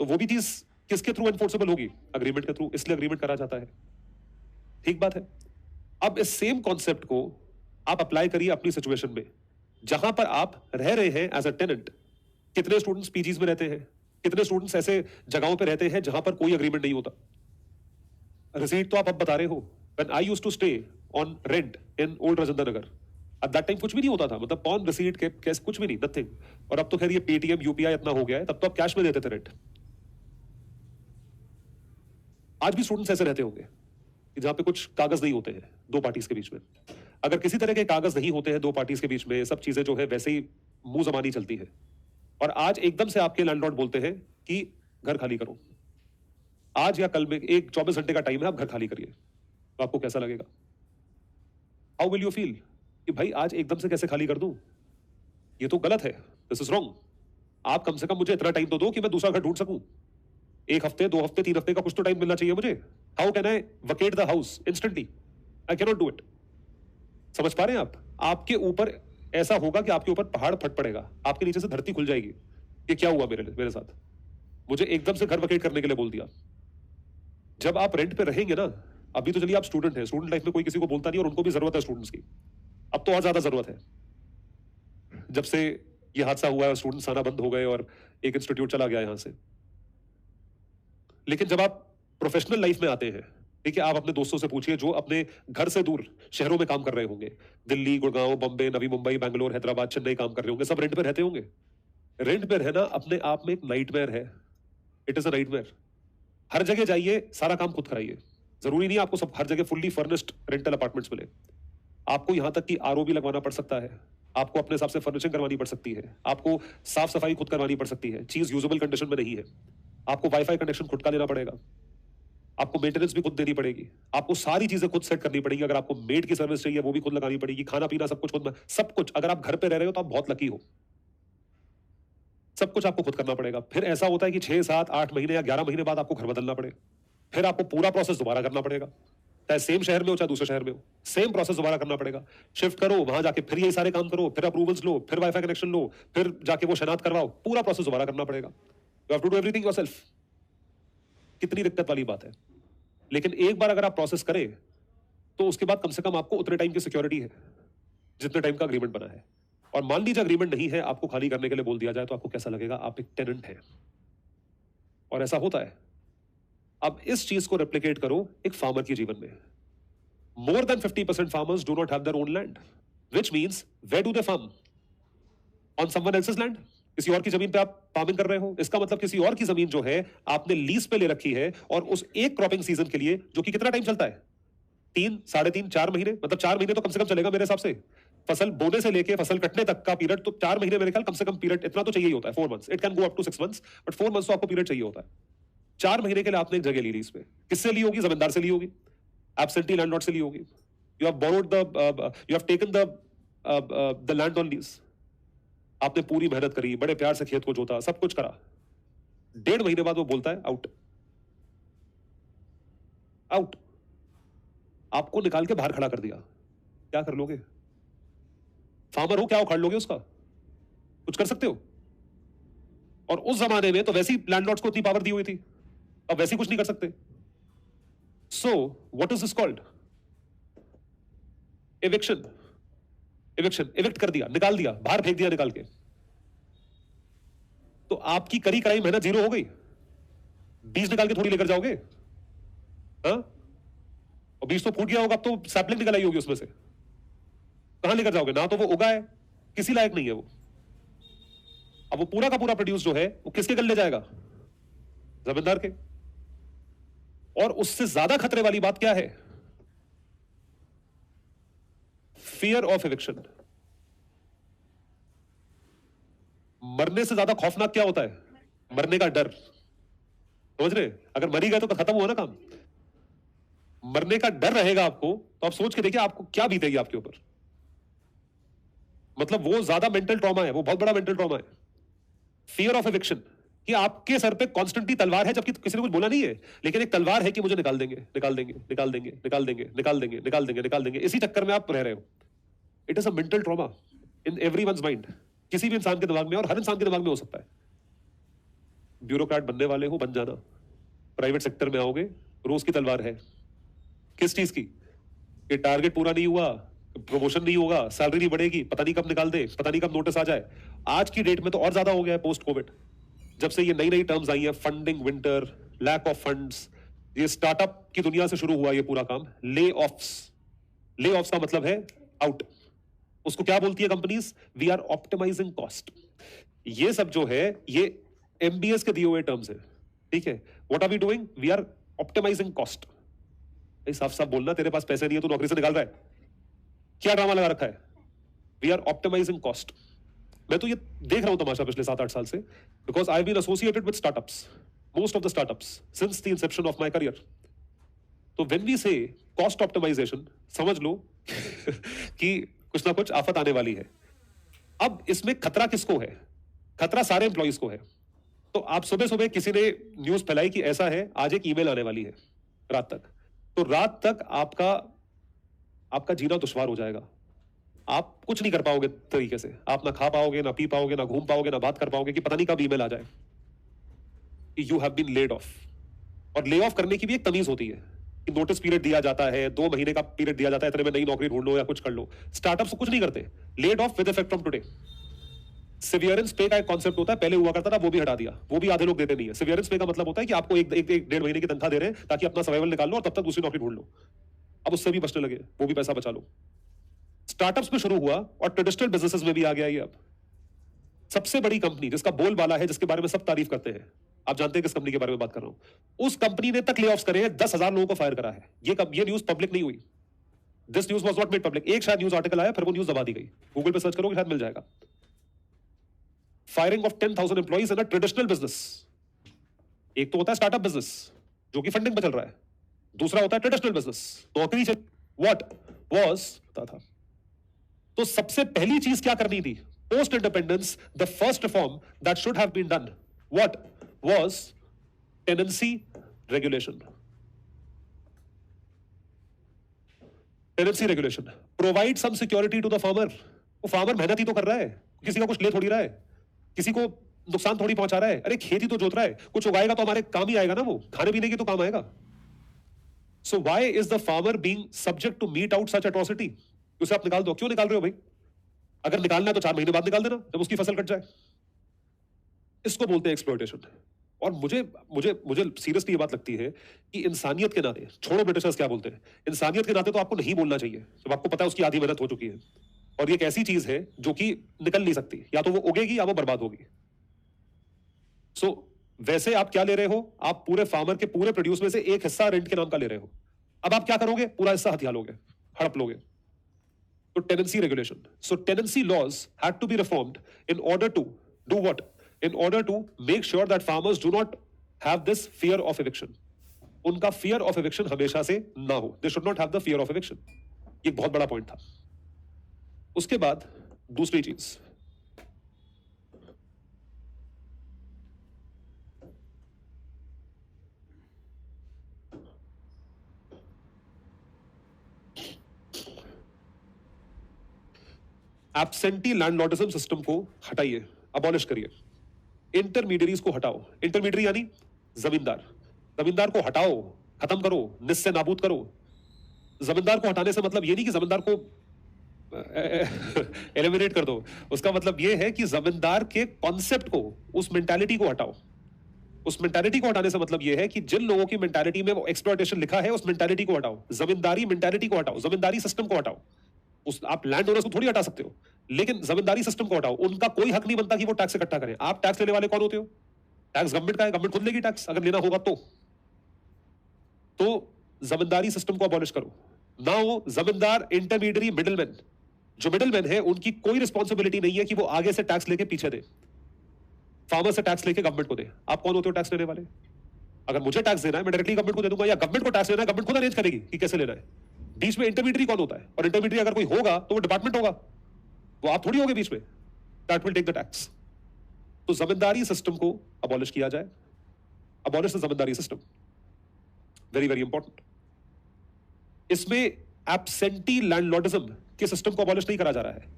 तो वो भी चीज किसके थ्रू एनफोर्सेबल होगी? अग्रीमेंट के थ्रू, इसलिए अग्रीमेंट करा जाता है। ठीक बात है। अब इस सेम कॉन्सेप्ट को आप अप्लाई करिए अपनी सिचुएशन में, जहां पर आप रह रहे हैं एज अ टेनेंट। कितने स्टूडेंट्स पीजीज में रहते हैं? कितने स्टूडेंट्स ऐसे जगहों पे रहते हैं जहां पर कोई अग्रीमेंट नहीं होता? रिसीट तो आप अब बता रहे हो। When I used to stay on rent in old Rajendra Nagar, at that time कुछ भी नहीं होता था, मतलब ऑन रिसीट के कैश कुछ भी नहीं, नथिंग। और अब तो खैर ये पेटीएम यूपीआई इतना हो गया है, तब तो आप कैश में देते थे रेंट। आज भी स्टूडेंट्स ऐसे रहते होंगे कि जहां पे कुछ कागज नहीं होते हैं दो पार्टीज के बीच में। अगर किसी तरह के कागज नहीं होते हैं दो पार्टीज के बीच में, सब चीजें जो है वैसे ही मुंह जबानी चलती है, और आज एकदम से आपके लैंडलॉर्ड बोलते हैं कि घर खाली करो, आज या कल में, एक 24 घंटे का टाइम है, आप घर खाली करिए, तो आपको कैसा लगेगा? हाउ विल यू फील कि भाई आज एकदम से कैसे खाली कर दूं? ये तो गलत है, दिस इज रॉन्ग। आप कम से कम मुझे इतना टाइम तो दो कि मैं दूसरा घर ढूंढ सकूं। 1 हफ्ते, 2 हफ्ते, 3 हफ्ते का कुछ तो टाइम मिलना चाहिए मुझे। How can I vacate the house instantly? I cannot do it. समझ पा रहे हैं आप? आपके ऊपर ऐसा होगा कि आपके ऊपर पहाड़ फट पड़ेगा, आपके नीचे से धरती खुल जाएगी। ये क्या हुआ मेरे साथ? मुझे एकदम से घर वकेट करने के लिए बोल दिया। जब आप रेंट पे रहेंगे ना, अभी तो चलिए आप स्टूडेंट हैं, स्टूडेंट लाइफ में कोई किसी को बोलता नहीं और उनको भी जरूरत है स्टूडेंट्स की। अब तो और ज्यादा जरूरत है। जब से ये हादसा हुआ है, स्टूडेंट्स आना बंद हो गए और एक इंस्टीट्यूट चला गया यहां से। लेकिन जब आप प्रोफेशनल लाइफ में आते हैं, ठीक है, आप अपने दोस्तों से पूछिए जो अपने घर से दूर शहरों में काम कर रहे होंगे, दिल्ली, गुड़गांव, बॉम्बे, नवी मुंबई, बैंगलोर, हैदराबाद, चेन्नई काम कर रहे होंगे, सब रेंट पे रहते होंगे। रेंट पे रहना अपने आप में एक नाइटमेयर है। It is a nightmare. हर जगह जाइए, सारा काम खुद कराइए। जरूरी नहीं आपको सब हर जगह फुल्ली फर्निश्ड रेंटल अपार्टमेंट्स मिले। आपको यहां तक कि आरओ भी लगवाना पड़ सकता है, आपको अपने हिसाब से फर्निशिंग करवानी पड़ सकती है, आपको साफ सफाई खुद करवानी पड़ सकती है, चीज यूजेबल कंडीशन में नहीं है, आपको वाईफाई कनेक्शन खुद का लेना पड़ेगा, आपको मेंटेनेंस भी खुद देनी पड़ेगी, आपको सारी चीजें खुद सेट करनी पड़ेगी। अगर आपको मेड की सर्विस चाहिए वो भी खुद लगानी पड़ेगी, खाना पीना सब कुछ खुद। सब कुछ अगर आप घर पे रह रहे हो तो आप बहुत लकी हो। सब कुछ आपको खुद करना पड़ेगा। फिर ऐसा होता है कि 6, 7, 8 महीने या 11 महीने बाद आपको घर बदलना पड़े, फिर आपको पूरा प्रोसेस दोबारा करना पड़ेगा। चाहे सेम शहर में हो चाहे दूसरे शहर में हो, सेम प्रोसेस दोबारा करना पड़ेगा। शिफ्ट करो, वहां जाके फिर यही सारे काम करो, फिर अप्रूवल्स लो, फिर वाईफाई कनेक्शन लो, फिर जाके वो शनाख्त करवाओ, पूरा प्रोसेस दोबारा करना पड़ेगा। You have to do everything yourself. कितनी दिक्कत वाली बात है। लेकिन एक बार अगर आप प्रोसेस करें तो उसके बाद कम से कम आपको उतने टाइम की सिक्योरिटी है जितने टाइम का अग्रीमेंट बना है। और मान लीजिए अग्रीमेंट नहीं है, आपको खाली करने के लिए बोल दिया जाए, तो आपको कैसा लगेगा? आप एक टेनेंट हैं। और ऐसा होता है। अब इस चीज को रेप्लिकेट करो एक फार्मर के जीवन में। More than 50% farmers do not have their own land, which means where do they farm? On someone else's land. किसी और की जमीन पे आप फार्मिंग कर रहे हो, इसका मतलब किसी और की जमीन जो है आपने लीज पे ले रखी है, और उस एक क्रॉपिंग सीजन के लिए, जो कि कितना टाइम चलता है? 3, 3.5, 4 महीने, मतलब 4 महीने तो कम से कम चलेगा मेरे हिसाब से। फसल बोने से लेके फसल कटने तक का पीरियड तो 4 महीने मेरे ख्याल कम से कम पीरियड इतना तो चाहिए ही होता है। 4 months, it can go up to 6 months, but 4 months तो आपको पीरियड चाहिए होता है। 4 महीने के लिए आपने एक जगह ली लीज पे। किससे ली होगी? जमींदार से ली होगी, एब्सेंटी लैंडलॉर्ड से ली होगी। You have borrowed you have taken the land on lease. आपने पूरी मेहनत करी, बड़े प्यार से खेत को जोता, सब कुछ करा। 1.5 महीने बाद वो बोलता है आउट, आउट। आपको निकाल के बाहर खड़ा कर दिया, क्या कर लोगे? फार्मर हो, क्या उखाड़ लोगे उसका? कुछ कर सकते हो? और उस जमाने में तो वैसी लैंडलॉर्ड्स को इतनी पावर दी हुई थी, अब वैसी कुछ नहीं कर सकते। So what is this called? Eviction. Eviction, evict कर दिया, निकाल दिया, बाहर फेंक दिया निकाल के। तो आपकी करी कराई मेहनत जीरो हो गई। बीज निकाल के थोड़ी लेकर जाओगे, हाँ? और बीज तो फूट गया होगा, अब तो सैपलिंग निकल आई होगी उसमें से, कहां लेकर जाओगे? ना तो वो उगा है, किसी लायक नहीं है वो। अब वो पूरा का पूरा प्रोड्यूस जो है वो किसके गले जाएगा? जमींदार के। और उससे ज्यादा खतरे वाली बात क्या है? Fear of eviction. मरने से ज्यादा खौफनाक क्या होता है? मरने का डर। समझ रहे? अगर मरी गए तो खत्म हुआ ना काम। मरने का डर रहेगा आपको, तो आप सोच के देखिए आपको क्या बीतेगी आपके ऊपर। मतलब वो ज्यादा मेंटल ट्रॉमा है, वो बहुत बड़ा मेंटल ट्रॉमा है। फियर ऑफ एविक्शन, कि आपके सर पे कॉन्स्टेंटली तलवार है, जबकि किसी ने कुछ बोला नहीं है, लेकिन एक तलवार है कि मुझे निकाल देंगे, निकाल देंगे, निकाल देंगे, निकाल देंगे, निकाल देंगे, निकाल देंगे, निकाल देंगे। इसी चक्कर में आप रह रहे हो। It is a mental trauma in everyone's mind. किसी भी इंसान के दिमाग में, और हर इंसान के दिमाग में हो सकता है। ब्यूरोक्रेट बनने वाले हो, बन जाना। प्राइवेट सेक्टर में आओगे, रोज की तलवार है। किस चीज की? कि टारगेट पूरा नहीं हुआ, प्रमोशन नहीं होगा, सैलरी नहीं बढ़ेगी, पता नहीं कब निकाल दे, पता नहीं कब नोटिस आ जाए। आज की डेट में तो और ज्यादा हो गया है पोस्ट कोविड, जब से ये नई नई टर्म्स आई है, funding winter, lack of funds. ये स्टार्टअप की दुनिया से शुरू हुआ ये पूरा काम। ले ऑफ्स। ले ऑफ्स का मतलब है आउट। उसको क्या बोलती है companies? We are optimising cost. ये सब जो है ये एमबीएस के दिए हुए टर्म्स है, ठीक है? What are we doing? We are optimising cost. साफ साफ बोलना, तेरे पास पैसे नहीं है, तू नौकरी से निकाल रहा है, क्या ड्रामा लगा रखा है? We are optimising cost. मैं तो ये देख रहा हूं तमाशा पिछले 7-8 साल से, because I been associated with startups, most of the startups since the inception of my career. तो when we say cost optimisation, समझ लो कि कुछ ना कुछ आफत आने वाली है। अब इसमें खतरा किसको है? खतरा सारे एम्प्लॉइज को है। तो आप सुबह सुबह किसी ने न्यूज फैलाई कि ऐसा है, आज एक ईमेल आने वाली है रात तक, तो रात तक आपका जीना दुश्वार हो जाएगा। आप कुछ नहीं कर पाओगे तरीके से, आप ना खा पाओगे, ना पी पाओगे, ना घूम पाओगे, ना बात कर पाओगे कि पता नहीं कब ईमेल आ जाए कि you have been laid off. और ले ऑफ करने की भी एक तमीज होती है कि नोटिस पीरियड दिया जाता है, 2 महीने का पीरियड दिया जाता है, इतने में नई नौकरी ढूंढ लो या कुछ कर लो। स्टार्टअप्स कुछ नहीं करते, laid off with effect from today. Severance pay का एक कॉन्सेप्ट होता है, पहले हुआ करता था, वो भी हटा दिया, वो भी आधे लोग देते नहीं है। सिवियरेंस पे का मतलब होता है कि आपको एक 1.5 महीने की तनख्वाह दे रहे हैं ताकि अपना सर्वाइवल निकाल लो और तब तक दूसरी नौकरी ढूंढ लो। अब उससे भी बचने लगे, वो भी पैसा बचा लो। स्टार्टअप्स में शुरू हुआ और ट्रेडिशनल बिजनेसेस में भी आ गया ये। अब सबसे बड़ी कंपनी जिसका बोलबाला है, जिसके बारे में सब तारीफ करते हैं, आप जानते हैं किस कंपनी के बारे में बात कर रहा हूं, उस कंपनी ने तक ले ऑफ्स करे हैं, 10,000 लोगों को फायर करा है। ये न्यूज पब्लिक नहीं हुई, this news was not made public. एक शायद न्यूज आर्टिकल आया, फिर वो न्यूज दबा दी गई, गूगल पे सर्च करोगे शायद मिल जाएगा। Firing of 10,000 employees in a traditional business. एक तो होता है स्टार्टअप बिजनेस जो कि फंडिंग पर चल रहा है, दूसरा होता है ट्रेडिशनल बिजनेस, नौकरी चल। व्हाट वाज था। तो सबसे पहली चीज क्या करनी थी post independence? The first reform that should have been done what was tenancy regulation. Tenancy regulation provide some security to the farmer. वो फार्मर मेहनत ही तो कर रहा है, किसी का कुछ ले थोड़ी रहा है, किसी को नुकसान थोड़ी पहुंचा रहा है। अरे खेती तो जोत रहा है, कुछ उगाएगा तो हमारे काम ही आएगा ना, वो खाने पीने की तो काम आएगा। So why is the farmer being subject to meet out such atrocity? उसे आप निकाल दो। क्यों निकाल रहे हो भाई? अगर निकालना है तो 4 महीने बाद निकाल देना, जब उसकी फसल कट जाए। इसको बोलते हैं एक्सप्लॉयटेशन। और मुझे मुझे मुझे सीरियसली ये बात लगती है कि इंसानियत के नाते, छोड़ो ब्रिटिशर्स क्या बोलते हैं, इंसानियत के नाते तो आपको नहीं बोलना चाहिए जब आपको पता है उसकी आधी मेहनत हो चुकी है और ये एक ऐसी चीज है जो कि निकल नहीं सकती, या तो वो उगेगी या वो बर्बाद होगी। सो वैसे आप क्या ले रहे हो? आप पूरे फार्मर के पूरे प्रोड्यूस में से एक हिस्सा रेंट के नाम का ले रहे हो। अब आप क्या करोगे? पूरा हिस्सा हथिया लोगे, हड़प लोगे। तो tenancy regulation, so tenancy laws had to be reformed in order to do what? In order to make sure that farmers do not have this fear of eviction. उनका fear of eviction हमेशा से ना हो। They should not have the fear of eviction. ये एक बहुत बड़ा point था। उसके बाद दूसरी चीज, एब्सेंटी लैंडलॉर्डिज्म सिस्टम को हटाइए, अबॉलिश करिए। इंटरमीडियरीज को हटाओ। इंटरमीडियरी यानी जमींदार, जमींदार को हटाओ, खत्म करो, निस्से नाबूद करो। जमींदार को हटाने से मतलब ये नहीं कि जमींदार को एलिमिनेट कर दो, उसका मतलब ये है कि जमींदार के कॉन्सेप्ट को, उस मेंटालिटी को हटाओ। उस मेंटालिटी को हटाने से मतलब ये है कि जिन लोगों की मेंटालिटी में वो एक्सप्लॉयटेशन लिखा है, उस मेंटालिटी को हटाओ, जमींदारी मेंटालिटी को हटाओ, जमींदारी सिस्टम को हटाओ। उस आप लैंड ओनर्स को थोड़ी हटा सकते हो, लेकिन जमींदारी सिस्टम को हटाओ। उनका कोई हक नहीं बनता कि वो टैक्स इकट्ठा करें। आप टैक्स लेने वाले कौन होते हो? टैक्स गवर्नमेंट का है, गवर्नमेंट खुद लेगी टैक्स अगर लेना होगा तो जमींदारी सिस्टम को अबॉलिश करो। नाउ जमींदार, इंटरमीडियरी, मिडिलमैन, जो मिडिलमैन है उनकी कोई रिस्पॉन्सिबिलिटी नहीं है कि वो आगे से टैक्स लेके पीछे दे, फार्मर से टैक्स लेके गवर्नमेंट को दे। आप कौन होते हो टैक्स लेने वाले? अगर मुझे टैक्स देना है मैं डायरेक्टली गवर्नमेंट को दे दूंगा, या गवर्नमेंट को टैक्स लेना है गवर्नमेंट खुद अरेंज करेगी कि कैसे लेना है। बीच में इंटरमीडियरी कौन होता है? और इंटरमीडियरी अगर कोई होगा तो वो डिपार्टमेंट होगा, वो आप थोड़ी होगे बीच में, that will take the tax. तो जमींदारी सिस्टम को अबॉलिश किया जाए, abolish the zamindari system, very very important. इसमें एब्सेंटी लैंडलॉर्डिज्म के सिस्टम को अबॉलिश नहीं करा जा रहा है।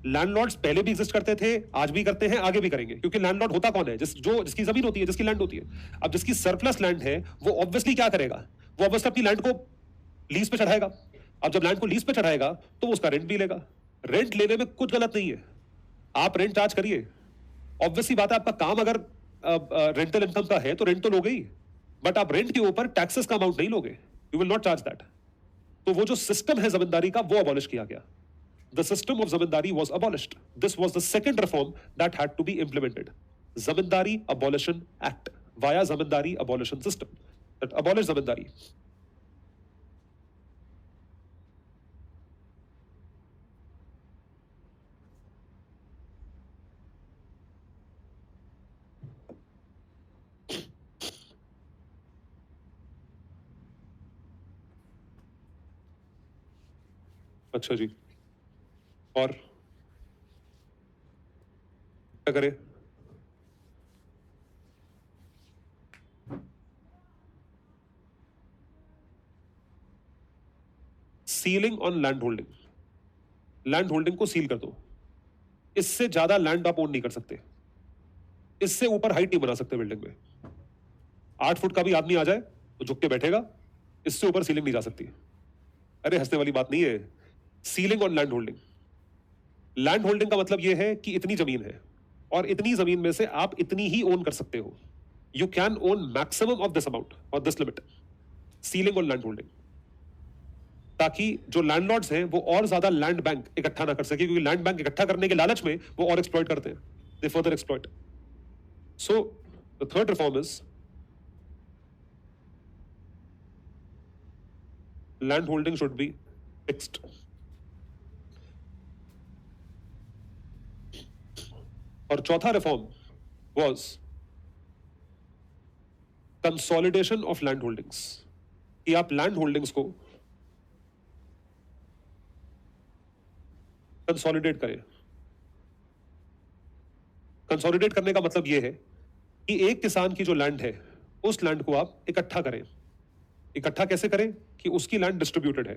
लैंडलॉर्ड्स पहले भी एग्जिस्ट करते थे, आज भी करते हैं, आगे भी करेंगे, क्योंकि लैंडलॉर्ड होता कौन है? जिसकी जमीन होती है, जिसकी लैंड होती है। अब जिसकी सरप्लस लैंड है वो ऑब्वियसली क्या करेगा? वो ऑब्वियसली अपनी लैंड को लीज पे चढ़ाएगा। अब जब लैंड को लीज पे चढ़ाएगा तो उसका रेंट भी लेगा। रेंट लेने में कुछ गलत नहीं है, आप रेंट चार्ज करिए। ऑब्वियसली बात है, आपका काम अगर रेंटल इनकम का है तो रेंट तो लोगे ही, बट आप रेंट के ऊपर टैक्सेस का अमाउंट नहीं लोगे, you will not charge that. तो वो जो सिस्टम है जमींदारी का वो अबॉलिश किया गया। The system of zamindari was abolished. This was the second reform that had to be implemented. Zamindari Abolition Act via Zamindari Abolition System that abolished zamindari. अच्छा जी, और क्या करें? Ceiling on land holding. Land holding को seal कर दो। इससे ज्यादा land आप ओन नहीं कर सकते, इससे ऊपर हाइट नहीं बना सकते बिल्डिंग में। 8 फुट का भी आदमी आ जाए तो झुक के बैठेगा, इससे ऊपर सीलिंग नहीं जा सकती। अरे हंसने वाली बात नहीं है। Ceiling on land holding, land holding का मतलब यह है कि इतनी जमीन है और इतनी जमीन में से आप इतनी ही ओन कर सकते हो। You can own maximum of this amount और this limit. Ceiling on land holding, ताकि जो लैंडलॉर्ड्स हैं वो और ज्यादा लैंड बैंक इकट्ठा ना कर सके, क्योंकि लैंड बैंक इकट्ठा करने के लालच में वो और एक्सप्लॉइट करते हैं, दे further exploit. So the third reform is land holding should be fixed. और चौथा reform was consolidation of land holdings, कि आप लैंड होल्डिंग्स को कंसोलिडेट करें। कंसोलिडेट करने का मतलब यह है कि एक किसान की जो लैंड है उस लैंड को आप इकट्ठा करें। इकट्ठा कैसे करें? कि उसकी लैंड डिस्ट्रीब्यूटेड है,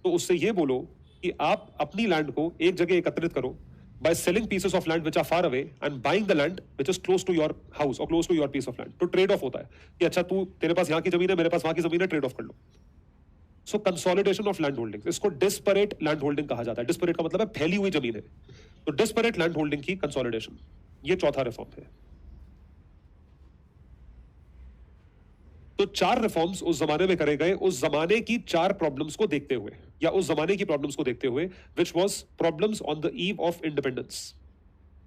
तो उससे यह बोलो कि आप अपनी लैंड को एक जगह एकत्रित करो by selling pieces of land which are far away and buying the land which is close to your house or close to your piece of land। तो ट्रेड ऑफ होता है कि अच्छा तेरे पास यहाँ की जमीन है, मेरे पास वहां की जमीन है, ट्रेड ऑफ कर लो। सो कंसोलिडेशन ऑफ लैंड होल्डिंग, इसको डिस्परेट लैंड होल्डिंग कहा जाता है। डिस्परेट का मतलब है फैली हुई जमीन है, तो डिस्परेट लैंड होल्डिंग की कंसोलिडेशन, ये चौथा रिफॉर्म है। तो 4 रिफॉर्म्स उस जमाने में करे गए, उस जमाने की 4 प्रॉब्लम्स को देखते हुए, या उस जमाने की प्रॉब्लम्स को देखते हुए, which was problems on the eve of independence.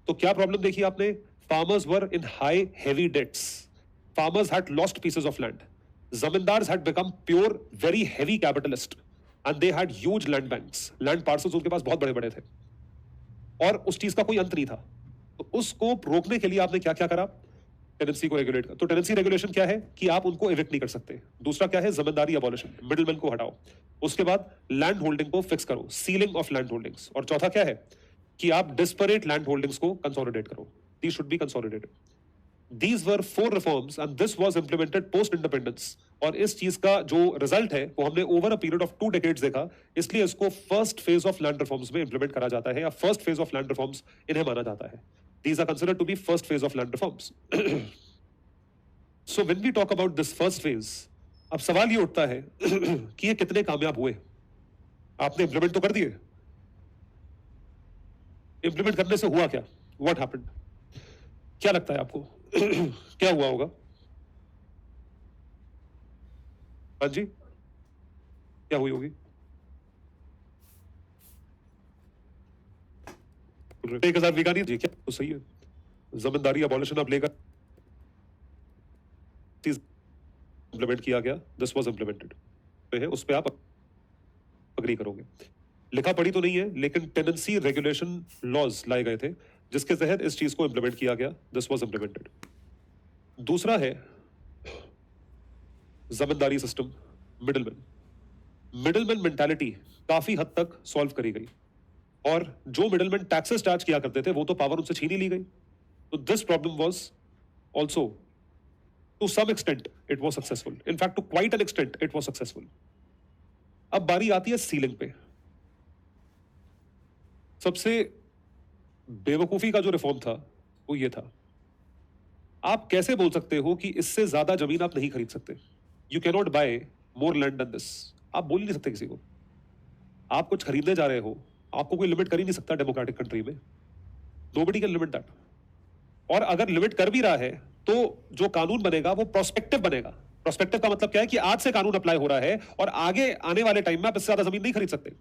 तो क्या प्रॉब्लम देखी आपने? Farmers were in high heavy debts, farmers had lost pieces of land, zamindars had become pure very heavy capitalist and they had huge land banks, land parcels उनके पास बहुत बड़े बड़े थे और उस चीज का कोई अंत नहीं था। तो उसको रोकने के लिए आपने क्या क्या करा? टेनेंसी को रेगुलेट कर। तो टेनेंसी रेगुलेशन क्या है? कि आप उनको एविक्ट नहीं कर सकते। दूसरा क्या है? जमींदारी अबॉलिशन, मिडिलमैन को हटाओ। उसके बाद लैंड होल्डिंग को फिक्स करो, सीलिंग ऑफ लैंड होल्डिंग्स। और चौथा क्या है? कि आप डिस्परेट लैंड होल्डिंग्स को कंसोलिडेट करो, these should be consolidated. These were 4 reforms and this was implemented post independence। और इस चीज का जो रिजल्ट है वो हमने over a period of 2 decades देखा, इसलिए इसको first phase of land reforms में इंप्लीमेंट करा जाता है, या first phase of land reforms इन्हें माना जाता है। These are considered to be first phase of land reforms। So when we talk about this first phase, अब सवाल ये उठता है कि ये कितने कामयाब हुए? आपने इंप्लीमेंट तो कर दिए, इंप्लीमेंट करने से हुआ क्या? What happened? क्या लगता है आपको क्या हुआ होगा? हाँ जी, क्या हुई होगी? 1000 बीघा नहीं जी, क्या तो सही है। जमींदारी अबॉलिशन आप लेकर इंप्लीमेंट किया गया, दिस वाज इंप्लीमेंटेड है, उस पे आप अग्री करोगे। लिखा पढ़ी तो नहीं है, लेकिन टेनेंसी रेगुलेशन लॉज लाए गए थे जिसके तहत इस चीज को इंप्लीमेंट किया गया, दिस वाज इंप्लीमेंटेड। दूसरा है जमींदारी सिस्टम, मिडिलमैन मेंटालिटी काफी हद तक सॉल्व करी गई, और जो मिडिलमैन टैक्सेस चार्ज किया करते थे वो तो पावर उनसे छीन ही ली गई। तो this problem was also to some extent it was successful, in fact to quite an extent it was successful. अब बारी आती है सीलिंग पे। सबसे बेवकूफी का जो रिफॉर्म था वो ये था, आप कैसे बोल सकते हो कि इससे ज्यादा जमीन आप नहीं खरीद सकते? You can not buy more land than this. आप बोल ही नहीं सकते किसी को। आप कुछ खरीदने जा रहे हो, आपको कोई लिमिट कर ही नहीं सकता डेमोक्रेटिक कंट्री में। Nobody can limit that. और अगर लिमिट कर भी रहा है तो जो कानून बनेगा वो प्रोस्पेक्टिव बनेगा। प्रोस्पेक्टिव का मतलब क्या है? कि आज से कानून अप्लाई हो रहा है और आगे आने वाले टाइम में आप इससे ज्यादा जमीन नहीं खरीद सकते।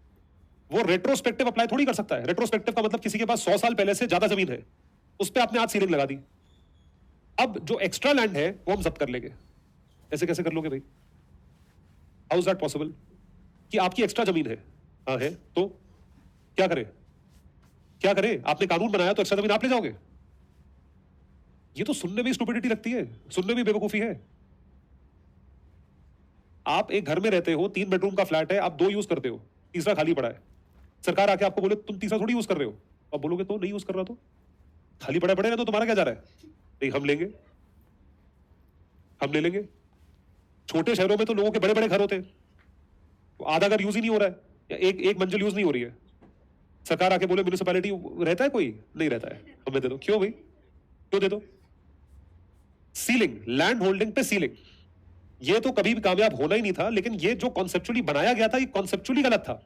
वो रेट्रोस्पेक्टिव अप्लाई थोड़ी कर सकता है। रेट्रोस्पेक्टिव का मतलब किसी के पास 100 साल पहले से ज्यादा जमीन है, उस पर आपने आज सीलिंग लगा दी, अब जो एक्स्ट्रा लैंड है वो हम जब्त कर लेंगे। ऐसे कैसे कर लोगे भाई? How is that possible? कि आपकी एक्स्ट्रा जमीन है, हाँ है, तो क्या करें? क्या करें? आपने कानून बनाया तो एक्स्ट्रा जमीन आप ले जाओगे? ये तो सुनने में स्टुपिडिटी लगती है, सुनने में बेवकूफी है। आप एक घर में रहते हो, 3 बेडरूम का फ्लैट है, आप 2 यूज करते हो, तीसरा खाली पड़ा है। सरकार आके आपको बोले तुम तीसरा थोड़ी यूज कर रहे हो, आप बोलोगे तो नहीं यूज कर रहा, तो खाली पड़ा पड़ेगा, तो तुम्हारा क्या जा रहा है? नहीं, हम लेंगे, हम ले लेंगे। छोटे शहरों में तो लोगों के बड़े बड़े घर होते हैं, आधा घर यूज ही नहीं हो रहा है, या एक मंजिल यूज नहीं हो रही है, सरकार आके बोले म्यूनिसिपैलिटी रहता है कोई नहीं रहता है, हमें दे दो। क्यों भाई, क्यों दे दो? सीलिंग, लैंड होल्डिंग पे सीलिंग, ये तो कभी भी कामयाब होना ही नहीं था। लेकिन ये जो कॉन्सेप्चुअली बनाया गया था, ये कॉन्सेप्चुअली गलत था।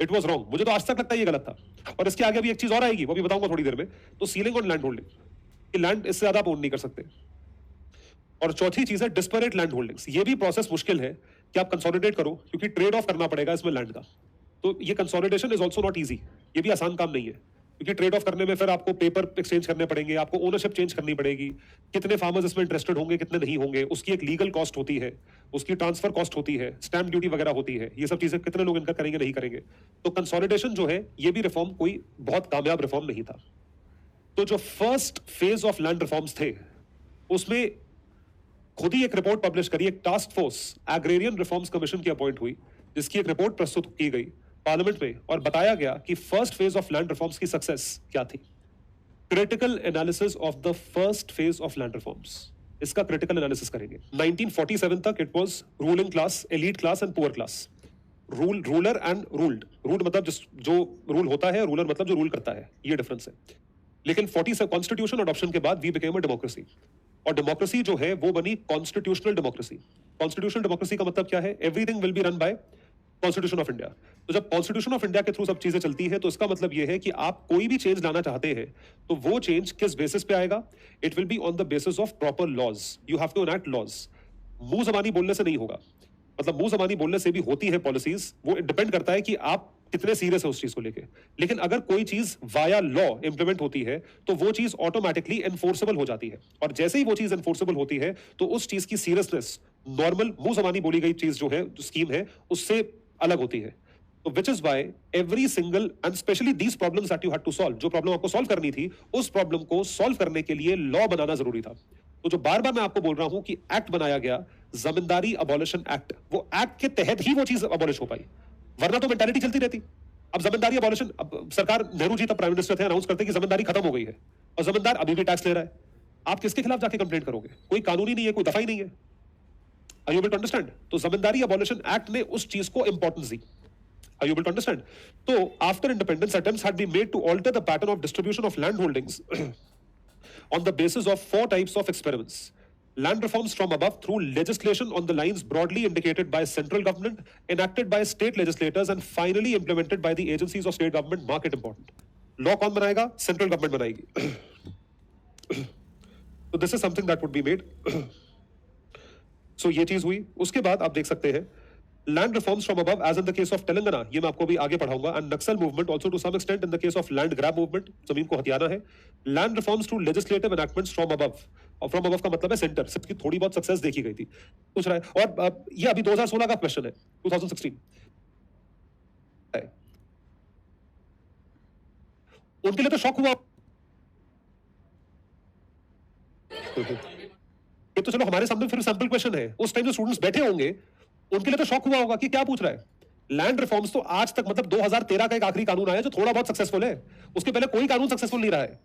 It was wrong. मुझे तो आज तक लगता है ये गलत था। और इसके आगे भी एक चीज और आएगी, वो भी बताऊंगा थोड़ी देर में। तो सीलिंग और लैंड होल्डिंग, कि लैंड इससे ज्यादा आप ओन नहीं कर सकते। और चौथी चीज है डिस्परेट लैंड होल्डिंग्स। ये भी प्रोसेस मुश्किल है कि आप कंसोलिडेट करो, क्योंकि ट्रेड ऑफ करना पड़ेगा इसमें लैंड का। तो ये consolidation is also not easy, ये भी आसान काम नहीं है, क्योंकि ट्रेड ऑफ करने में फिर आपको पेपर एक्सचेंज करने पड़ेंगे, आपको ओनरशिप चेंज करनी पड़ेगी, कितने फार्मर्स इसमें इंटरेस्टेड होंगे, कितने नहीं होंगे, उसकी एक लीगल कॉस्ट होती है, उसकी ट्रांसफर कॉस्ट होती है, स्टैंप ड्यूटी वगैरह होती है। ये सब चीजें कितने लोग इनका करेंगे नहीं करेंगे। तो कंसोलिडेशन जो है, ये भी रिफॉर्म कोई बहुत कामयाब रिफॉर्म नहीं था। तो जो first phase of land reforms थे, उसमें खुद ही एक रिपोर्ट पब्लिश करी, एक task force agrarian reforms commission की अपॉइंट हुई, जिसकी एक रिपोर्ट प्रस्तुत की गई पार्लियामेंट में, और बताया गया कि first phase of land reforms की सक्सेस क्या थी। Critical analysis of the first phase of land reforms, इसका क्रिटिकल एनालिसिस करेंगे। 1947 तक it was ruling class, elite class and poor class. Ruler and ruled, rule मतलब जो रूल होता है, रूलर मतलब जो रूल करता है, ये डिफरेंस है। लेकिन 40 कॉन्स्टिट्यूशन अडॉप्शन के बाद वी बिकेम अ डेमोक्रेसी, और डेमोक्रेसी जो है वो बनी कॉन्स्टिट्यूशनल डेमोक्रेसी। कॉन्स्टिट्यूशनल डेमोक्रेसी का मतलब क्या है? Everything will be run by constitution of India. तो जब कॉन्स्टिट्यूशन ऑफ इंडिया के थ्रू सब चीजें चलती है, तो इसका मतलब यह है कि आप कोई भी चेंज लाना चाहते हैं, तो वो चेंज किस बेसिस पे आएगा? It will be on the basis of proper laws. You have to enact laws. मुंह जबानी बोलने से नहीं होगा, मतलब मुंह जबानी बोलने से भी होती है पॉलिसीज, वो डिपेंड करता है कि आप कितने सीरियस है उस चीज को लेके। लेकिन अगर कोई चीज वाया लॉ इंप्लीमेंट होती है, तो वो चीज ऑटोमेटिकली एनफोर्सेबल हो जाती है, और जैसे ही वो चीज एनफोर्सेबल होती है, तो उस चीज की सीरियसनेस नॉर्मल मुंह जबानी बोली गई चीज जो है, जो स्कीम है, उससे अलग होती है। तो which is why every single and specially these problems that you had to solve, जो प्रॉब्लम आपको सॉल्व करनी थी, उस प्रॉब्लम को सॉल्व करने के लिए लॉ बनाना जरूरी था। तो जो बार बार मैं आपको बोल रहा हूं कि एक्ट बनाया गया, जमींदारी अबॉलिशन एक्ट, वो एक्ट के तहत ही वो चीज अबॉलिश हो पाई, वरना तो मेंटालिटी चलती रहती। अब जमींदारी अबॉलिशन, अब सरकार, नेहरू जी तब प्राइम मिनिस्टर थे, अनाउंस करते कि जमींदारी खत्म हो गई है, और जमींदार अभी भी टैक्स ले रहा है। आप किसके खिलाफ जाके कंप्लेंट करोगे? कोई कानूनी नहीं है, कोई दफा ही नहीं है। Are you able to understand? तो जमींदारी अबॉलिशन एक्ट ने उस चीज को importance the. Are you able to understand? So, after independence, attempts had been made to alter the pattern of distribution of land holdings on the basis of 4 types of experiments. Land reforms from above through legislation on the lines broadly indicated by central government, enacted by state legislators, and finally implemented by the agencies of state government. Mark it important. Law कौन बनाएगा? Central government बनाएगी। So this is something that would be made. So ये चीज हुई। उसके बाद आप देख सकते हैं land reforms from above, as in the case of Telangana, ये मैं आपको भी आगे पढ़ाऊंगा, and Naxal movement also to some extent in the case of land grab movement, जमीन को हथियाना है। Land reforms through legislative enactments from above, और from above का मतलब है सेंटर, सबकी थोड़ी बहुत सक्सेस देखी गई थी। पूछ रहा है, और ये अभी 2016 का क्वेश्चन है, 2016 है। उनके लिए तो शॉक हुआ। ये तो चलो हमारे सामने फिर सैंपल क्वेश्चन है, उस टाइम जो स्टूडेंट्स बैठे होंगे उनके लिए तो शॉक हुआ होगा कि क्या पूछ रहा है। लैंड रिफॉर्म्स तो आज तक, मतलब 2013 का एक आखिरी कानून आया जो थोड़ा बहुत सक्सेसफुल है, उसके पहले कोई कानून सक्सेसफुल नहीं रहा है।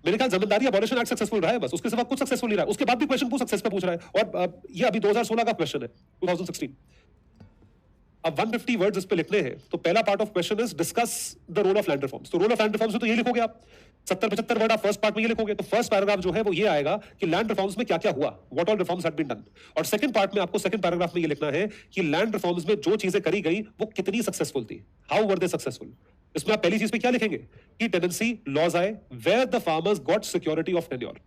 मेरे ख्याल जमींदारी अबॉलिशन एक्ट सक्सेसफुल रहा है बस, उसके सिवा कुछ सक्सेसफुल नहीं रहा है। उसके बाद भी क्वेश्चन पूछ सक्सेस पे पूछ रहा है, और ये अभी 2016 का क्वेश्चन है, 2016। अब 150 वर्ड्स इस पे लिखने हैं, तो पहला part of question is discuss the role of land reforms. तो रोल ऑफ लैंड रिफॉर्म्स तो ये लिखोगे आप, 70-75 वर्ड आप फर्स्ट पार्ट में ये लिखोगे। तो फर्स्ट पैराग्राफ जो है वो ये आएगा कि लैंड रिफॉर्म्स में क्या क्या हुआ, what all reforms had been done. और सेकंड पार्ट में आपको सेकंड पैराग्राफ में ये लिखना है कि लैंड रिफॉर्म्स में जो चीजें करी गई वो कितनी सक्सेसफुल थी, हाउ वर दे सक्सेसफुल। इसमें आप पहली चीज पे क्या लिखेंगे कि टेनेंसी लॉज आए, where the farmers got security of tenure.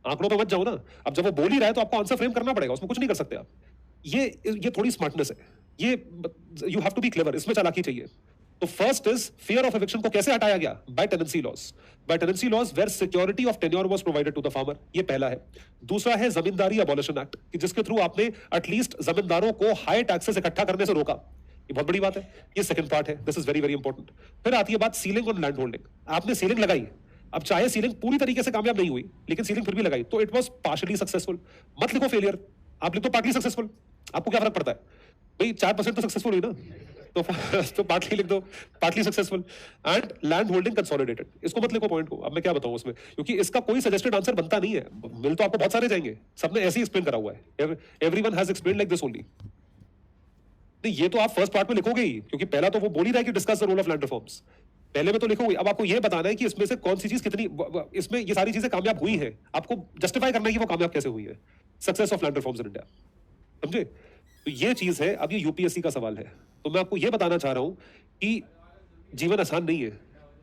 आंकड़ों पे मत जाओ ना, अब जब वो बोल ही रहा है तो आपको आंसर फ्रेम करना पड़ेगा, उसमें कुछ नहीं कर सकते आप। ये थोड़ी स्मार्टनेस है, ये you have to be clever, इसमें चालाकी चाहिए। तो first is fear of eviction को कैसे हटाया गया? By tenancy laws. By tenancy laws where security of tenure was provided to the farmer, ये पहला है। दूसरा है जमींदारी अबॉलिशन एक्ट, कि जिसके थ्रू आपने एटलीस्ट जमींदारों को हाई टैक्सेस इकट्ठा करने से रोका, ये बहुत बड़ी बात है। ये सेकंड पार्ट है, this is very very important. फिर आती है बात सीलिंग ऑन लैंड होल्डिंग। आपने सीलिंग लगाई, अब चाहे सीलिंग पूरी तरीके से कामयाब नहीं हुई, लेकिन सीलिंग फिर भी लगाई, तो इट वाज पार्शियली सक्सेसफुल। मत लिखो फेलियर, आप लिखो पार्टली सक्सेसफुल। आपको क्या फर्क पड़ता है भाई, 4% तो सक्सेसफुल हुई ना, तो पार्टली लिख दो, partly successful. And land holding consolidated, इसको मत लिखो पॉइंट को। अब मैं क्या बताऊं उसमें, क्योंकि इसका कोई सजेस्टेड आंसर बनता नहीं है, मिल तो आपको बहुत सारे जाएंगे, सबने ऐसे ही एक्सप्लेन करा हुआ है, everyone has explained like this only. नहीं, ये तो आप फर्स्ट पार्ट में लिखोगे ही, क्योंकि पहला तो वो बोल ही रहा है कि discuss the role of land reforms. पहले में तो लिखो, अब आपको ये बताना है कि इसमें से कौन सी चीज कितनी इसमें ये सारी चीजें कामयाब हुई हैं, आपको जस्टिफाई करना है कि वो कामयाब कैसे हुई है। Success of land reforms in India, समझे? तो ये चीज है। अब ये यूपीएससी का सवाल है, तो मैं आपको ये बताना चाह रहा हूं कि जीवन आसान नहीं है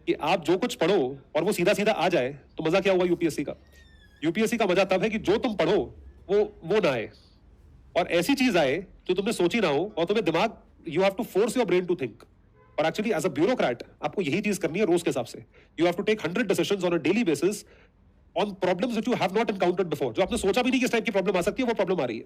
कि आप जो कुछ पढ़ो और वो सीधा सीधा आ जाए। तो मजा क्या हुआ यूपीएससी का? यूपीएससी का मजा तब है कि जो तुम पढ़ो वो ना आए, और ऐसी चीज आए जो तुमने सोची ना हो, और तुम्हें दिमाग, you have to force your brain to think. और एक्चुअली एज अ ब्यूरोक्रेट आपको यही चीज करनी है रोज के हिसाब से। You have to take 100 decisions on a daily basis on problems which you have not encountered before. जो आपने सोचा भी नहीं कि इस टाइप की प्रॉब्लम आ सकती है, वो प्रॉब्लम आ रही है।